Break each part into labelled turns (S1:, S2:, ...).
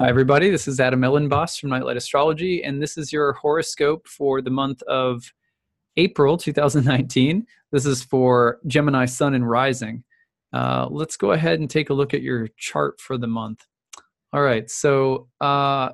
S1: Hi, everybody. This is Adam Elenbaas from Nightlight Astrology, and this is your horoscope for the month of April 2019. This is for Gemini Sun and Rising. Let's go ahead and take a look at your chart for the month. All right, so a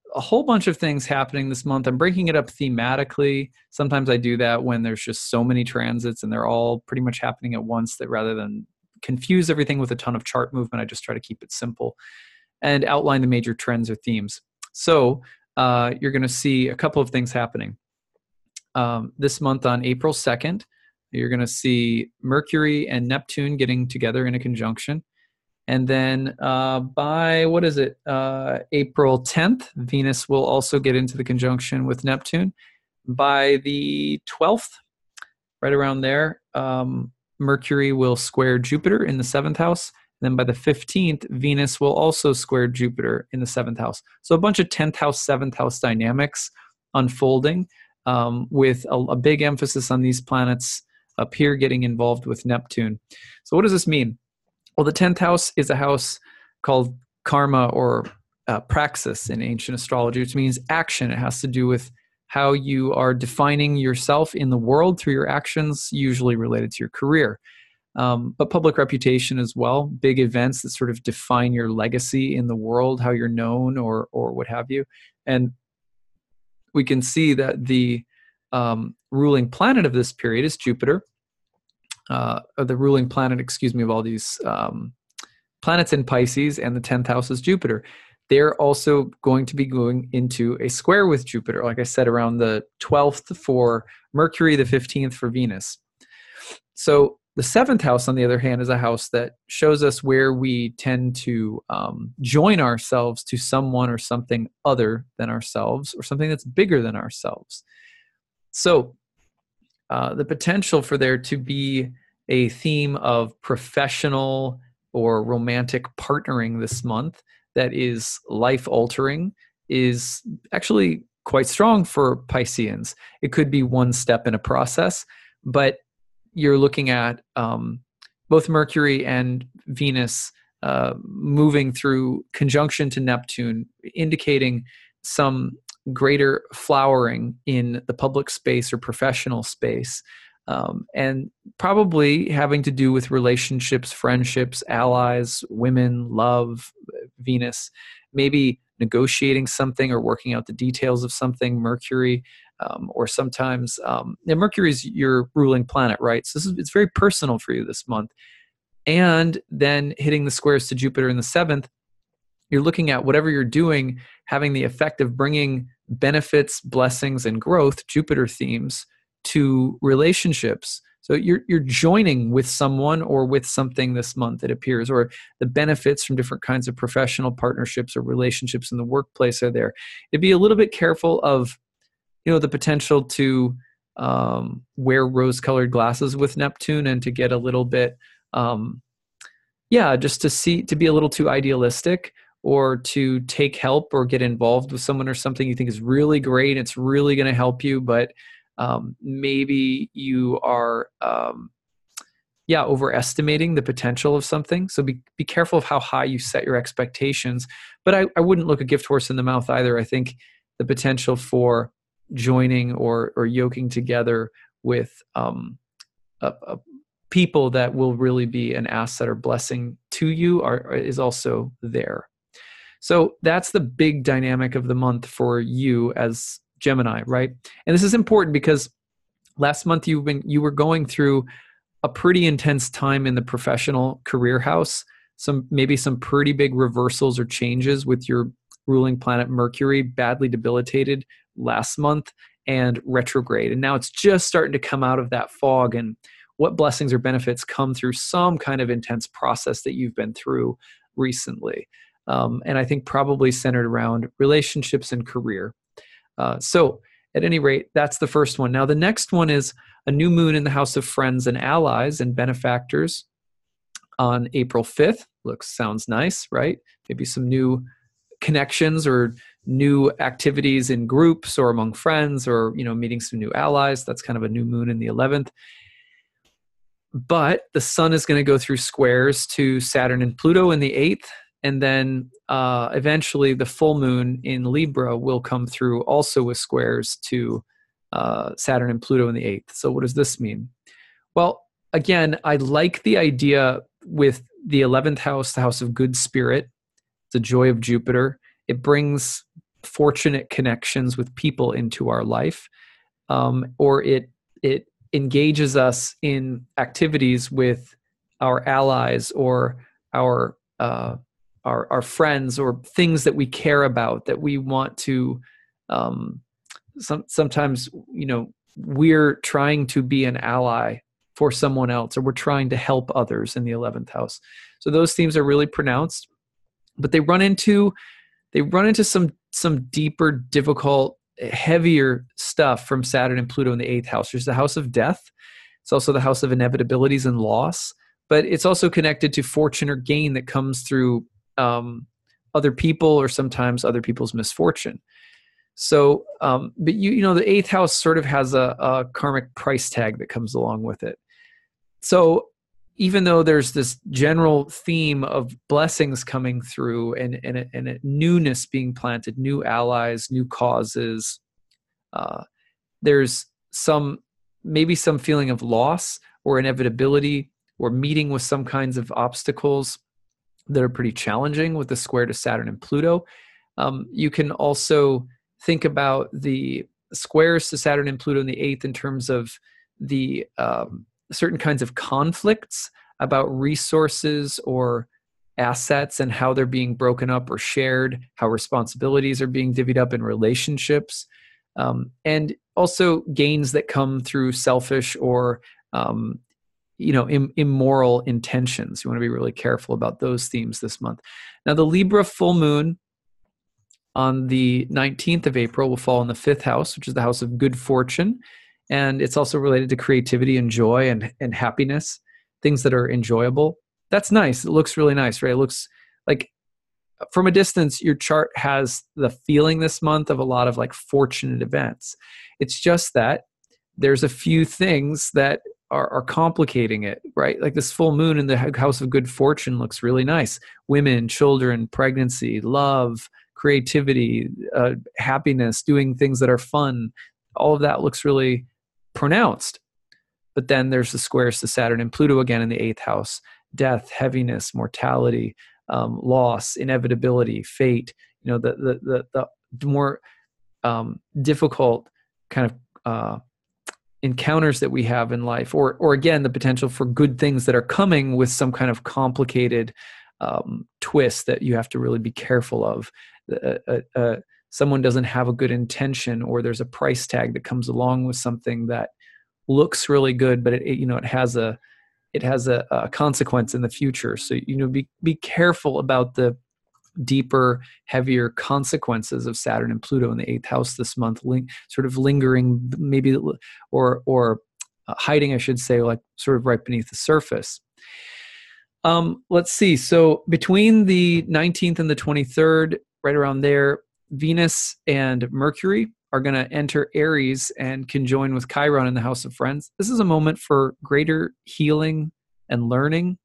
S1: whole bunch of things happening this month. I'm breaking it up thematically. Sometimes I do that when there's just so many transits and they're all pretty much happening at once, that rather than confuse everything with a ton of chart movement, I just try to keep it simple and outline the major trends or themes. So you're going to see a couple of things happening. This month on April 2nd, you're going to see Mercury and Neptune getting together in a conjunction. And then by, April 10th, Venus will also get into the conjunction with Neptune. By the 12th, right around there, Mercury will square Jupiter in the 7th house. Then by the 15th, Venus will also square Jupiter in the 7th house. So a bunch of 10th house, 7th house dynamics unfolding with a big emphasis on these planets up here getting involved with Neptune. So what does this mean? Well, the 10th house is a house called karma or praxis in ancient astrology, which means action. It has to do with how you are defining yourself in the world through your actions, usually related to your career. But public reputation as well, big events that sort of define your legacy in the world, how you're known or what have you. And we can see that the ruling planet of this period is Jupiter, or the ruling planet, of all these planets in Pisces, and the 10th house is Jupiter. They're also going to be going into a square with Jupiter, like I said, around the 12th for Mercury, the 15th for Venus. So the 7th house, on the other hand, is a house that shows us where we tend to join ourselves to someone or something other than ourselves, or something that's bigger than ourselves. So the potential for there to be a theme of professional or romantic partnering this month that is life-altering is actually quite strong for Pisceans. It could be one step in a process, but you're looking at both Mercury and Venus moving through conjunction to Neptune, indicating some greater flowering in the public space or professional space, and probably having to do with relationships, friendships, allies, women, love, Venus, maybe negotiating something or working out the details of something, Mercury. Or sometimes, Mercury is your ruling planet, right? So it's very personal for you this month. And then hitting the squares to Jupiter in the 7th, you're looking at whatever you're doing having the effect of bringing benefits, blessings, and growth, Jupiter themes, to relationships. So you're joining with someone or with something this month, it appears, or the benefits from different kinds of professional partnerships or relationships in the workplace are there. It'd be a little bit careful of the potential to wear rose-colored glasses with Neptune and to get a little bit, just to be a little too idealistic, or to take help or get involved with someone or something you think is really great. It's really going to help you, but maybe you are, overestimating the potential of something. So be careful of how high you set your expectations. But I wouldn't look a gift horse in the mouth either. I think the potential for joining or yoking together with people that will really be an asset or blessing to you is also there. So that's the big dynamic of the month for you as Gemini, right? And this is important because last month you were going through a pretty intense time in the professional career house, maybe some pretty big reversals or changes with your ruling planet Mercury, badly debilitated last month and retrograde. And now it's just starting to come out of that fog, and what blessings or benefits come through some kind of intense process that you've been through recently. And I think probably centered around relationships and career. So at any rate, that's the first one. Now the next one is a new moon in the house of friends and allies and benefactors on April 5th. Sounds nice, right? Maybe some new connections or new activities in groups or among friends, or meeting some new allies. That's kind of a new moon in the 11th. But the sun is going to go through squares to Saturn and Pluto in the 8th, And then eventually the full moon in Libra will come through also with squares to Saturn and Pluto in the 8th. So what does this mean? Well, again, I like the idea with the 11th house, the house of good spirit, the joy of Jupiter. It brings fortunate connections with people into our life, or it engages us in activities with our allies or our friends, or things that we care about, that we want to. Sometimes, we're trying to be an ally for someone else, or we're trying to help others in the 11th house. So those themes are really pronounced, but they run into some deeper, difficult, heavier stuff from Saturn and Pluto in the 8th house. There's the house of death. It's also the house of inevitabilities and loss, but it's also connected to fortune or gain that comes through other people, or sometimes other people's misfortune. So, but the 8th house sort of has a karmic price tag that comes along with it. So even though there's this general theme of blessings coming through and a newness being planted, new allies, new causes, there's maybe some feeling of loss or inevitability, or meeting with some kinds of obstacles that are pretty challenging with the square to Saturn and Pluto. You can also think about the squares to Saturn and Pluto in the 8th in terms of the certain kinds of conflicts about resources or assets and how they're being broken up or shared, how responsibilities are being divvied up in relationships, and also gains that come through selfish or immoral intentions. You want to be really careful about those themes this month. Now, the Libra full moon on the 19th of April will fall in the 5th house, which is the house of good fortune. And it's also related to creativity and joy and happiness, things that are enjoyable. That's nice. It looks really nice, right? It looks like from a distance, your chart has the feeling this month of a lot of like fortunate events. It's just that there's a few things that are complicating it, right? Like this full moon in the house of good fortune looks really nice. Women, children, pregnancy, love, creativity, happiness, doing things that are fun. All of that looks really pronounced. But then there's the squares to Saturn and Pluto again in the 8th house: death, heaviness, mortality, loss, inevitability, fate. The more difficult kind of encounters that we have in life, or again, the potential for good things that are coming with some kind of complicated twist that you have to really be careful of. Someone doesn't have a good intention, or there's a price tag that comes along with something that looks really good, but it has a consequence in the future. So be careful about the deeper, heavier consequences of Saturn and Pluto in the 8th house this month, sort of lingering, maybe, or hiding, I should say, like sort of right beneath the surface. Let's see. So between the 19th and the 23rd, right around there, Venus and Mercury are going to enter Aries and conjoin with Chiron in the House of Friends. This is a moment for greater healing and learning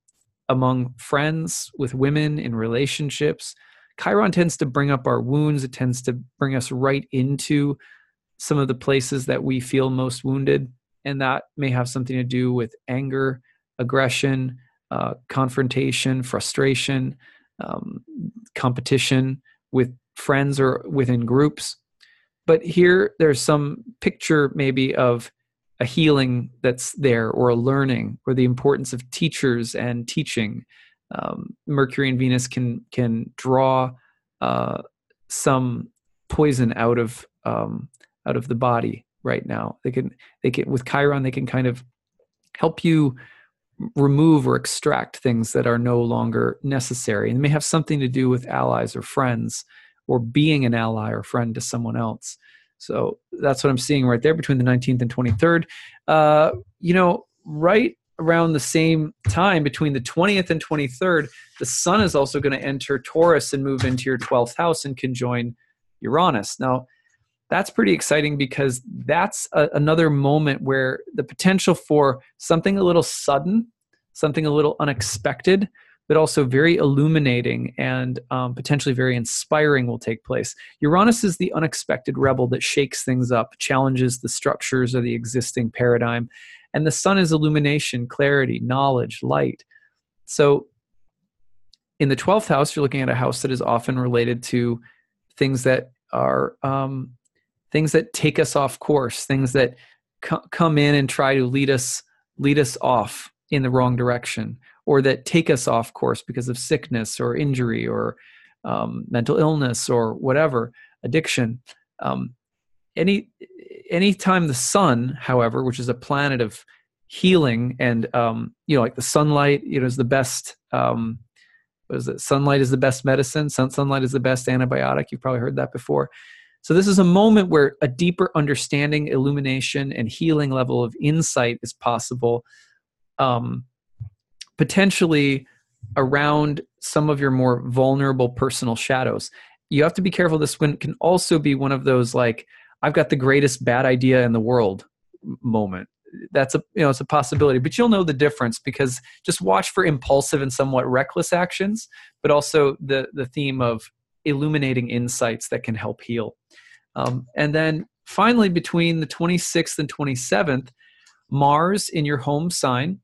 S1: among friends, with women, in relationships. Chiron tends to bring up our wounds. It tends to bring us right into some of the places that we feel most wounded. And that may have something to do with anger, aggression, confrontation, frustration, competition with friends or within groups. But here there's some picture maybe of a healing that's there, or a learning, or the importance of teachers and teaching. Mercury and Venus can draw some poison out of the body right now. They can with Chiron, they can kind of help you remove or extract things that are no longer necessary, and may have something to do with allies or friends, or being an ally or friend to someone else. So that's what I'm seeing right there between the 19th and 23rd. Right around the same time, between the 20th and 23rd, the sun is also going to enter Taurus and move into your 12th house and conjoin Uranus. Now, that's pretty exciting, because that's another moment where the potential for something a little sudden, something a little unexpected, but also very illuminating and potentially very inspiring will take place. Uranus is the unexpected rebel that shakes things up, challenges the structures of the existing paradigm. And the sun is illumination, clarity, knowledge, light. So in the 12th house, you're looking at a house that is often related to things that are things that take us off course, things that come in and try to lead us off in the wrong direction, or that take us off course because of sickness or injury or mental illness or whatever, addiction. Anytime the sun, however, which is a planet of healing and like the sunlight, is the best. Sunlight is the best medicine. Sunlight is the best antibiotic. You've probably heard that before. So this is a moment where a deeper understanding, illumination, and healing level of insight is possible, potentially around some of your more vulnerable personal shadows. You have to be careful. This one can also be one of those like, I've got the greatest bad idea in the world moment. That's it's a possibility, but you'll know the difference because just watch for impulsive and somewhat reckless actions, but also the theme of illuminating insights that can help heal. And then finally, between the 26th and 27th, Mars in your home sign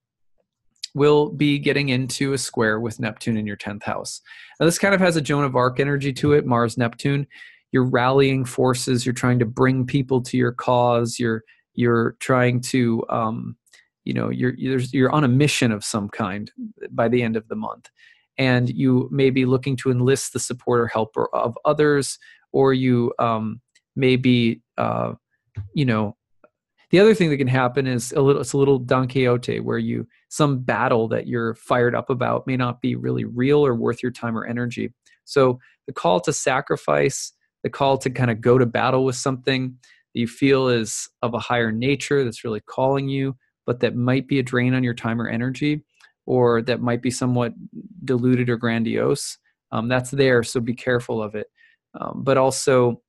S1: will be getting into a square with Neptune in your 10th house. Now, this kind of has a Joan of Arc energy to it, Mars, Neptune. You're rallying forces. You're trying to bring people to your cause. You're trying to, you're on a mission of some kind by the end of the month. And you may be looking to enlist the support or help of others, or you maybe, the other thing that can happen is it's a little Don Quixote where some battle that you're fired up about may not be really real or worth your time or energy. So the call to sacrifice, the call to kind of go to battle with something that you feel is of a higher nature that's really calling you, but that might be a drain on your time or energy, or that might be somewhat diluted or grandiose. That's there, so be careful of it. But also,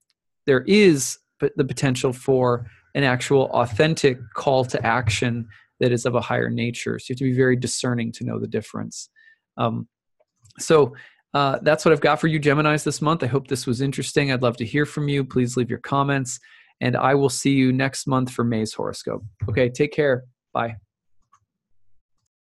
S1: there is the potential for an actual authentic call to action that is of a higher nature. So you have to be very discerning to know the difference. So that's what I've got for you, Geminis, this month. I hope this was interesting. I'd love to hear from you. Please leave your comments. And I will see you next month for May's horoscope. Okay, take care. Bye.